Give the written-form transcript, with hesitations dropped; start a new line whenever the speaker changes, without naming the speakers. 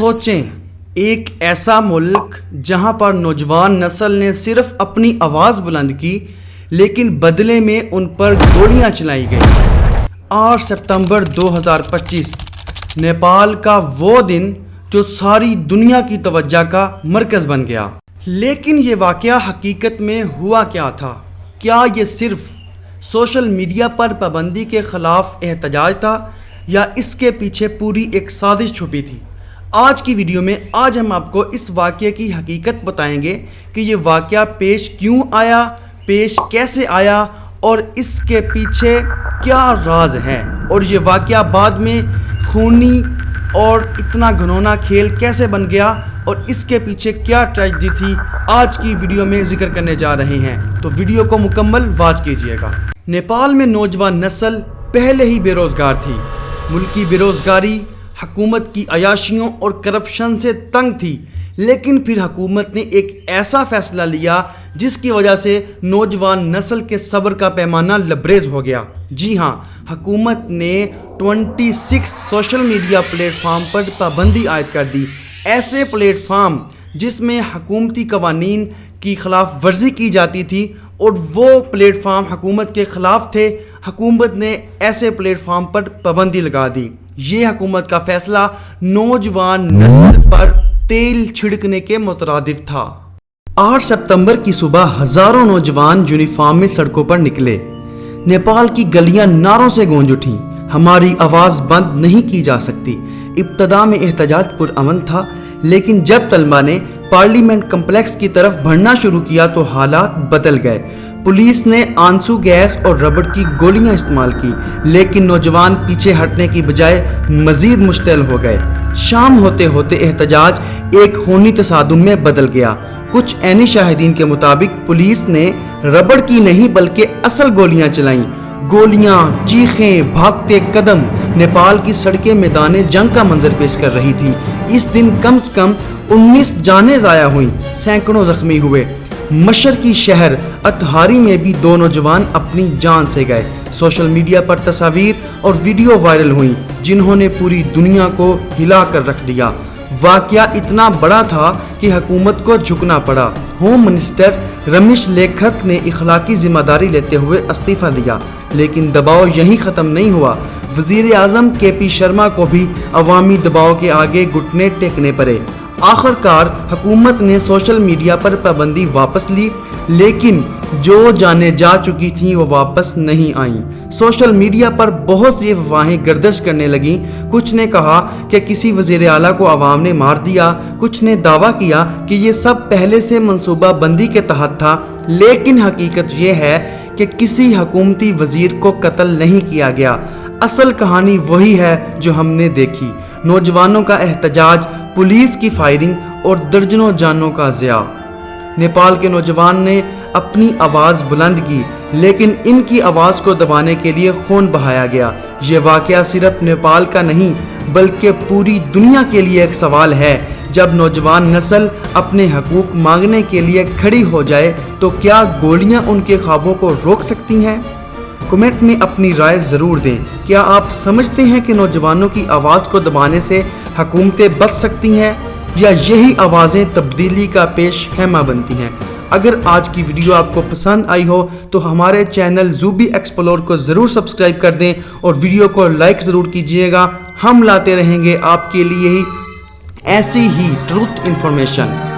سوچیں، ایک ایسا ملک جہاں پر نوجوان نسل نے صرف اپنی آواز بلند کی لیکن بدلے میں ان پر گولیاں چلائی گئی۔ 8 ستمبر 2025 نیپال کا وہ دن جو ساری دنیا کی توجہ کا مرکز بن گیا۔ لیکن یہ واقعہ حقیقت میں ہوا کیا تھا؟ کیا یہ صرف سوشل میڈیا پر پابندی کے خلاف احتجاج تھا یا اس کے پیچھے پوری ایک سازش چھپی تھی؟ آج کی ویڈیو میں ہم آپ کو اس واقعے کی حقیقت بتائیں گے کہ یہ واقعہ پیش کیوں آیا، پیش کیسے آیا اور اس کے پیچھے کیا راز ہے، اور یہ واقعہ بعد میں خونی اور اتنا گھنونا کھیل کیسے بن گیا اور اس کے پیچھے کیا ٹریجڈی تھی، آج کی ویڈیو میں ذکر کرنے جا رہے ہیں، تو ویڈیو کو مکمل واچ کیجئے گا۔ نیپال میں نوجوان نسل پہلے ہی بے روزگار تھی۔ ملکی بے روزگاری حکومت کی عیاشیوں اور کرپشن سے تنگ تھی، لیکن پھر حکومت نے ایک ایسا فیصلہ لیا جس کی وجہ سے نوجوان نسل کے صبر کا پیمانہ لبریز ہو گیا۔ جی ہاں، حکومت نے 26 سوشل میڈیا پلیٹ فارم پر پابندی عائد کر دی۔ ایسے پلیٹ فارم جس میں حکومتی قوانین کی خلاف ورزی کی جاتی تھی اور وہ پلیٹ فارم حکومت کے خلاف تھے، حکومت نے ایسے پلیٹ فارم پر پابندی لگا دی۔ یہ حکومت کا فیصلہ نوجوان نسل پر تیل چھڑکنے کے مترادف تھا۔ 8 ستمبر کی صبح ہزاروں نوجوان یونیفارم میں سڑکوں پر نکلے۔ نیپال کی گلیاں نعروں سے گونج اٹھیں، ہماری آواز بند نہیں کی جا سکتی۔ ابتدا میں احتجاج پرامن تھا، لیکن جب طلبہ نے پارلیمنٹ کمپلیکس کی طرف بڑھنا شروع کیا تو حالات بدل گئے۔ پولیس نے آنسو گیس اور ربڑ کی گولیاں استعمال کی، لیکن نوجوان پیچھے ہٹنے کی بجائے مزید مشتعل ہو گئے۔ شام ہوتے ہوتے احتجاج ایک خونی تصادم میں بدل گیا۔ کچھ عینی شاہدین کے مطابق پولیس نے ربڑ کی نہیں بلکہ اصل گولیاں چلائیں۔ گولیاں، چیخیں، بھاگتے قدم، نیپال کی سڑکیں میدان جنگ کا منظر پیش کر رہی تھیں۔ اس دن کم سے کم 19 جانیں ضائع ہوئیں، سینکڑوں زخمی ہوئے۔ مشرقی شہر اتہاری میں بھی 2 نوجوان اپنی جان سے گئے۔ سوشل میڈیا پر تصاویر اور ویڈیو وائرل ہوئیں جنہوں نے پوری دنیا کو ہلا کر رکھ دیا۔ واقعہ اتنا بڑا تھا کہ حکومت کو جھکنا پڑا۔ ہوم منسٹر رمیش لیکھت نے اخلاقی ذمہ داری لیتے ہوئے استعفیٰ دیا، لیکن دباؤ یہیں ختم نہیں ہوا۔ وزیر اعظم KP شرما کو بھی عوامی دباؤ کے آگے گھٹنے ٹیکنے پڑے۔ آخرکار حکومت نے سوشل میڈیا پر پابندی واپس لی، لیکن جو جانیں جا چکی تھیں وہ واپس نہیں آئیں۔ سوشل میڈیا پر بہت سی افواہیں گردش کرنے لگیں۔ کچھ نے کہا کہ کسی وزیر اعلیٰ کو عوام نے مار دیا، کچھ نے دعویٰ کیا کہ یہ سب پہلے سے منصوبہ بندی کے تحت تھا، لیکن حقیقت یہ ہے کہ کسی حکومتی وزیر کو قتل نہیں کیا گیا۔ اصل کہانی وہی ہے جو ہم نے دیکھی، نوجوانوں کا احتجاج، پولیس کی فائرنگ اور درجنوں جانوں کا ضیاع۔ نیپال کے نوجوان نے اپنی آواز بلند کی، لیکن ان کی آواز کو دبانے کے لیے خون بہایا گیا۔ یہ واقعہ صرف نیپال کا نہیں بلکہ پوری دنیا کے لیے ایک سوال ہے۔ جب نوجوان نسل اپنے حقوق مانگنے کے لیے کھڑی ہو جائے تو کیا گولیاں ان کے خوابوں کو روک سکتی ہیں؟ کمنٹ میں اپنی رائے ضرور دیں۔ کیا آپ سمجھتے ہیں کہ نوجوانوں کی آواز کو دبانے سے حکومتیں بچ سکتی ہیں، یا یہی آوازیں تبدیلی کا پیش خیمہ بنتی ہیں؟ اگر آج کی ویڈیو آپ کو پسند آئی ہو تو ہمارے چینل زوبی ایکسپلور کو ضرور سبسکرائب کر دیں اور ویڈیو کو لائک ضرور کیجئے گا۔ ہم لاتے رہیں گے آپ کے لیے ایسی ہی ٹروتھ انفارمیشن۔